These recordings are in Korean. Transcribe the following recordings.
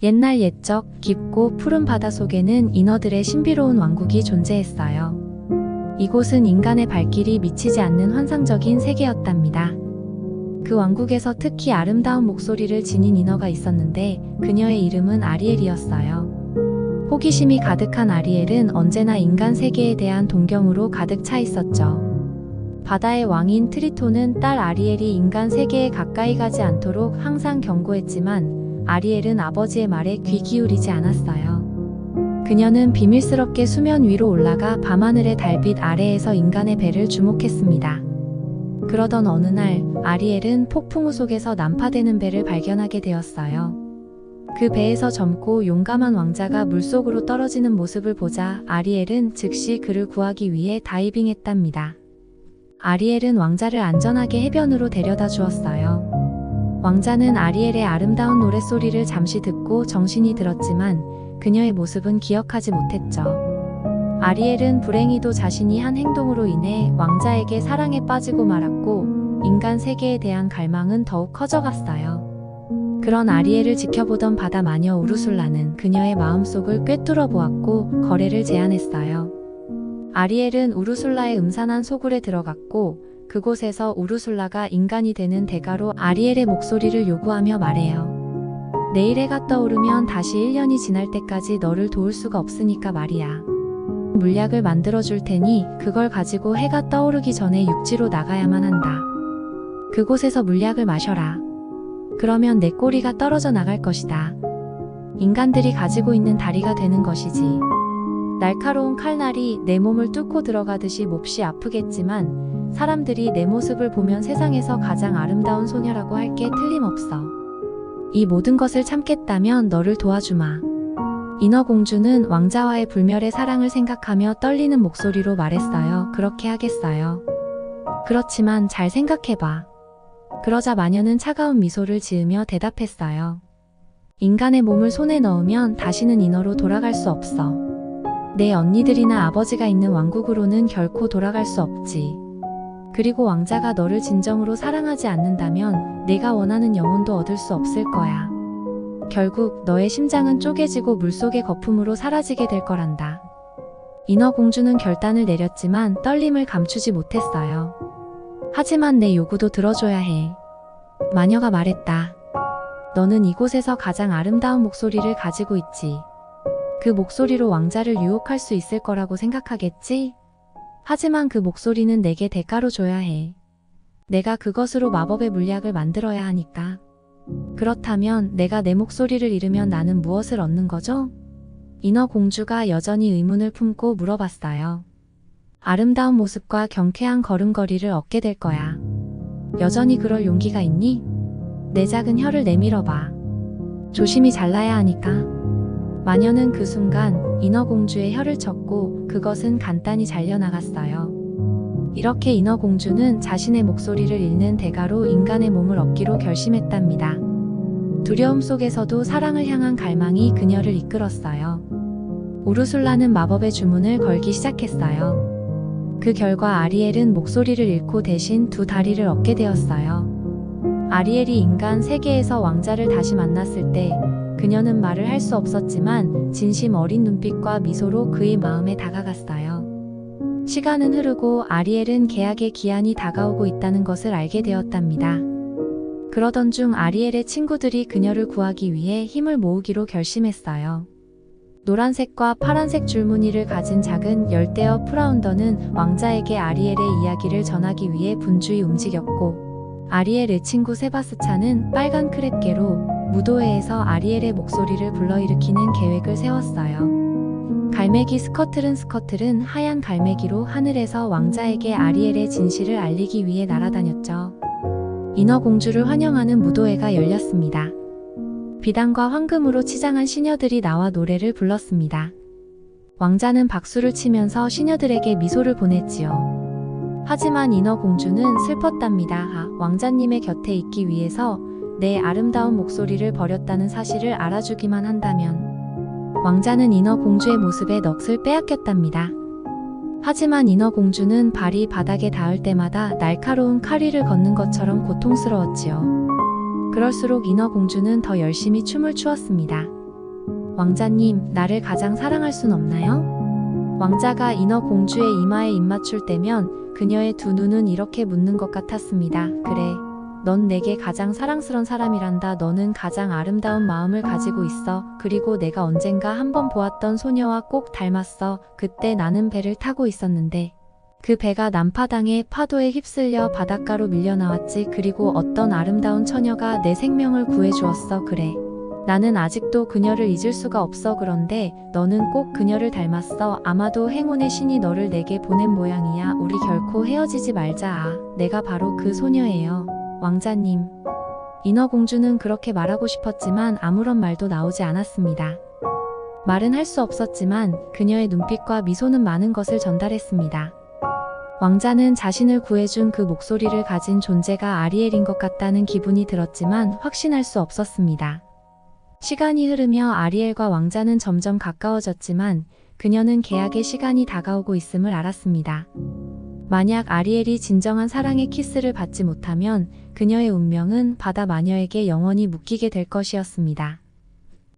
옛날 옛적 깊고 푸른 바다 속에는 인어들의 신비로운 왕국이 존재했어요. 이곳은 인간의 발길이 미치지 않는 환상적인 세계였답니다. 그 왕국에서 특히 아름다운 목소리를 지닌 인어가 있었는데 그녀의 이름은 아리엘이었어요. 호기심이 가득한 아리엘은 언제나 인간 세계에 대한 동경으로 가득 차 있었죠. 바다의 왕인 트리톤은 딸 아리엘이 인간 세계에 가까이 가지 않도록 항상 경고했지만 아리엘은 아버지의 말에 귀 기울이지 않았어요. 그녀는 비밀스럽게 수면 위로 올라가 밤하늘의 달빛 아래에서 인간의 배를 주목했습니다. 그러던 어느 날 아리엘은 폭풍우 속에서 난파되는 배를 발견하게 되었어요. 그 배에서 젊고 용감한 왕자가 물속으로 떨어지는 모습을 보자 아리엘은 즉시 그를 구하기 위해 다이빙했답니다. 아리엘은 왕자를 안전하게 해변으로 데려다 주었어요. 왕자는 아리엘의 아름다운 노랫소리를 잠시 듣고 정신이 들었지만 그녀의 모습은 기억하지 못했죠. 아리엘은 불행히도 자신이 한 행동으로 인해 왕자에게 사랑에 빠지고 말았고 인간 세계에 대한 갈망은 더욱 커져갔어요. 그런 아리엘을 지켜보던 바다 마녀 우르술라는 그녀의 마음속을 꿰뚫어 보았고 거래를 제안했어요. 아리엘은 우르술라의 음산한 소굴에 들어갔고 그곳에서 우르술라가 인간이 되는 대가로 아리엘의 목소리를 요구하며 말해요. 내일 해가 떠오르면 다시 1년이 지날 때까지 너를 도울 수가 없으니까 말이야. 물약을 만들어 줄 테니 그걸 가지고 해가 떠오르기 전에 육지로 나가야만 한다. 그곳에서 물약을 마셔라. 그러면 내 꼬리가 떨어져 나갈 것이다. 인간들이 가지고 있는 다리가 되는 것이지. 날카로운 칼날이 내 몸을 뚫고 들어가듯이 몹시 아프겠지만 사람들이 내 모습을 보면 세상에서 가장 아름다운 소녀라고 할 게 틀림없어. 이 모든 것을 참겠다면 너를 도와주마. 인어공주는 왕자와의 불멸의 사랑을 생각하며 떨리는 목소리로 말했어요. 그렇게 하겠어요. 그렇지만 잘 생각해봐. 그러자 마녀는 차가운 미소를 지으며 대답했어요. 인간의 몸을 손에 넣으면 다시는 인어로 돌아갈 수 없어. 내 언니들이나 아버지가 있는 왕국으로는 결코 돌아갈 수 없지. 그리고 왕자가 너를 진정으로 사랑하지 않는다면 내가 원하는 영혼도 얻을 수 없을 거야. 결국 너의 심장은 쪼개지고 물속의 거품으로 사라지게 될 거란다. 인어공주는 결단을 내렸지만 떨림을 감추지 못했어요. 하지만 내 요구도 들어줘야 해. 마녀가 말했다. 너는 이곳에서 가장 아름다운 목소리를 가지고 있지. 그 목소리로 왕자를 유혹할 수 있을 거라고 생각하겠지? 하지만 그 목소리는 내게 대가로 줘야 해. 내가 그것으로 마법의 물약을 만들어야 하니까. 그렇다면 내가 내 목소리를 잃으면 나는 무엇을 얻는 거죠? 인어공주가 여전히 의문을 품고 물어봤어요. 아름다운 모습과 경쾌한 걸음걸이를 얻게 될 거야. 여전히 그럴 용기가 있니? 내 작은 혀를 내밀어봐. 조심히 잘라야 하니까. 마녀는 그 순간 인어공주의 혀를 쳤고 그것은 간단히 잘려나갔어요. 이렇게 인어공주는 자신의 목소리를 잃는 대가로 인간의 몸을 얻기로 결심했답니다. 두려움 속에서도 사랑을 향한 갈망이 그녀를 이끌었어요. 우르술라는 마법의 주문을 걸기 시작했어요. 그 결과 아리엘은 목소리를 잃고 대신 두 다리를 얻게 되었어요. 아리엘이 인간 세계에서 왕자를 다시 만났을 때 그녀는 말을 할 수 없었지만 진심 어린 눈빛과 미소로 그의 마음에 다가갔어요. 시간은 흐르고 아리엘은 계약의 기한이 다가오고 있다는 것을 알게 되었답니다. 그러던 중 아리엘의 친구들이 그녀를 구하기 위해 힘을 모으기로 결심했어요. 노란색과 파란색 줄무늬를 가진 작은 열대어 프라운더는 왕자에게 아리엘의 이야기를 전하기 위해 분주히 움직였고 아리엘의 친구 세바스찬은 빨간 크레개로 무도회에서 아리엘의 목소리를 불러일으키는 계획을 세웠어요. 갈매기 스커틀은 하얀 갈매기로 하늘에서 왕자에게 아리엘의 진실을 알리기 위해 날아다녔죠. 인어공주를 환영하는 무도회가 열렸습니다. 비단과 황금으로 치장한 시녀들이 나와 노래를 불렀습니다. 왕자는 박수를 치면서 시녀들에게 미소를 보냈지요. 하지만 인어공주는 슬펐답니다. 왕자님의 곁에 있기 위해서 내 아름다운 목소리를 버렸다는 사실을 알아주기만 한다면. 왕자는 인어공주의 모습에 넋을 빼앗겼답니다. 하지만 인어공주는 발이 바닥에 닿을 때마다 날카로운 칼 위를 걷는 것처럼 고통스러웠지요. 그럴수록 인어공주는 더 열심히 춤을 추었습니다. 왕자님, 나를 가장 사랑할 순 없나요? 왕자가 인어 공주의 이마에 입 맞출 때면 그녀의 두 눈은 이렇게 묻는 것 같았습니다. 그래. 넌 내게 가장 사랑스런 사람이란다. 너는 가장 아름다운 마음을 가지고 있어. 그리고 내가 언젠가 한번 보았던 소녀와 꼭 닮았어. 그때 나는 배를 타고 있었는데 그 배가 남파당의 파도에 휩쓸려 바닷가로 밀려나왔지. 그리고 어떤 아름다운 처녀가 내 생명을 구해주었어. 그래. 나는 아직도 그녀를 잊을 수가 없어. 그런데 너는 꼭 그녀를 닮았어. 아마도 행운의 신이 너를 내게 보낸 모양이야. 우리 결코 헤어지지 말자. 아, 내가 바로 그 소녀예요. 왕자님. 인어공주는 그렇게 말하고 싶었지만 아무런 말도 나오지 않았습니다. 말은 할 수 없었지만 그녀의 눈빛과 미소는 많은 것을 전달했습니다. 왕자는 자신을 구해준 그 목소리를 가진 존재가 아리엘인 것 같다는 기분이 들었지만 확신할 수 없었습니다. 시간이 흐르며 아리엘과 왕자는 점점 가까워졌지만 그녀는 계약의 시간이 다가오고 있음을 알았습니다. 만약 아리엘이 진정한 사랑의 키스를 받지 못하면 그녀의 운명은 바다 마녀에게 영원히 묶이게 될 것이었습니다.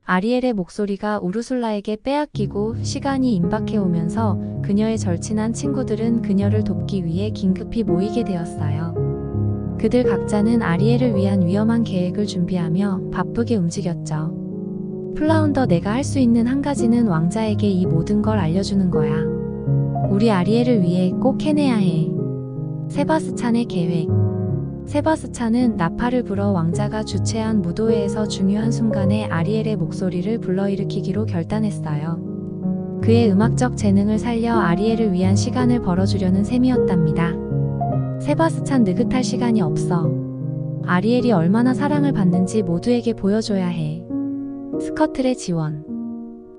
아리엘의 목소리가 우르술라에게 빼앗기고 시간이 임박해오면서 그녀의 절친한 친구들은 그녀를 돕기 위해 긴급히 모이게 되었어요. 그들 각자는 아리엘을 위한 위험한 계획을 준비하며 바쁘게 움직였죠. 플라운더, 내가 할 수 있는 한 가지는 왕자에게 이 모든 걸 알려주는 거야. 우리 아리엘을 위해 꼭 해내야 해. 세바스찬의 계획. 세바스찬은 나팔을 불어 왕자가 주최한 무도회에서 중요한 순간에 아리엘의 목소리를 불러일으키기로 결단했어요. 그의 음악적 재능을 살려 아리엘을 위한 시간을 벌어주려는 셈이었답니다. 세바스찬, 느긋할 시간이 없어. 아리엘이 얼마나 사랑을 받는지 모두에게 보여줘야 해. 스커틀의 지원.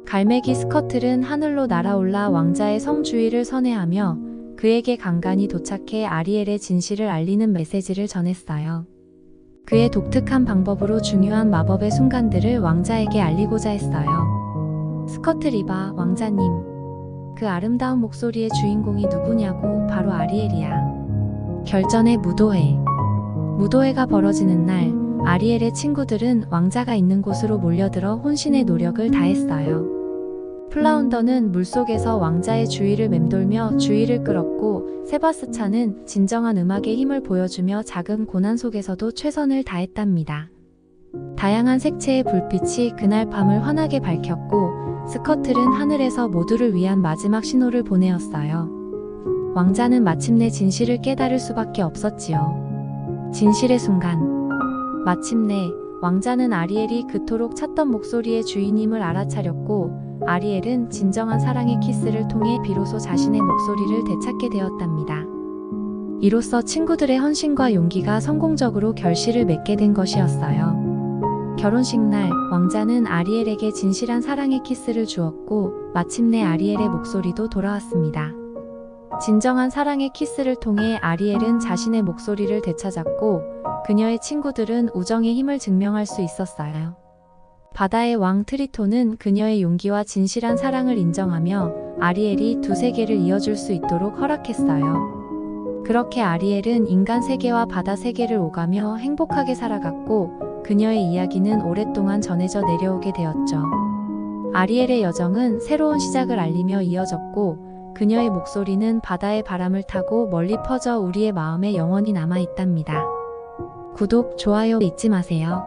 갈매기 스커틀은 하늘로 날아올라 왕자의 성 주위를 선회하며 그에게 간간히 도착해 아리엘의 진실을 알리는 메시지를 전했어요. 그의 독특한 방법으로 중요한 마법의 순간들을 왕자에게 알리고자 했어요. 스커틀, 이봐, 왕자님. 그 아름다운 목소리의 주인공이 누구냐고. 바로 아리엘이야. 결전의 무도회. 무도회가 벌어지는 날, 아리엘의 친구들은 왕자가 있는 곳으로 몰려들어 혼신의 노력을 다했어요. 플라운더는 물속에서 왕자의 주위를 맴돌며 주위를 끌었고, 세바스찬은 진정한 음악의 힘을 보여주며 작은 고난 속에서도 최선을 다했답니다. 다양한 색채의 불빛이 그날 밤을 환하게 밝혔고, 스커틀은 하늘에서 모두를 위한 마지막 신호를 보내었어요. 왕자는 마침내 진실을 깨달을 수밖에 없었지요. 진실의 순간. 마침내 왕자는 아리엘이 그토록 찾던 목소리의 주인임을 알아차렸고, 아리엘은 진정한 사랑의 키스를 통해 비로소 자신의 목소리를 되찾게 되었답니다. 이로써 친구들의 헌신과 용기가 성공적으로 결실을 맺게 된 것이었어요. 결혼식 날, 왕자는 아리엘에게 진실한 사랑의 키스를 주었고, 마침내 아리엘의 목소리도 돌아왔습니다. 진정한 사랑의 키스를 통해 아리엘은 자신의 목소리를 되찾았고, 그녀의 친구들은 우정의 힘을 증명할 수 있었어요. 바다의 왕 트리톤은 그녀의 용기와 진실한 사랑을 인정하며 아리엘이 두 세계를 이어줄 수 있도록 허락했어요. 그렇게 아리엘은 인간 세계와 바다 세계를 오가며 행복하게 살아갔고, 그녀의 이야기는 오랫동안 전해져 내려오게 되었죠. 아리엘의 여정은 새로운 시작을 알리며 이어졌고, 그녀의 목소리는 바다의 바람을 타고 멀리 퍼져 우리의 마음에 영원히 남아 있답니다. 구독, 좋아요 잊지 마세요.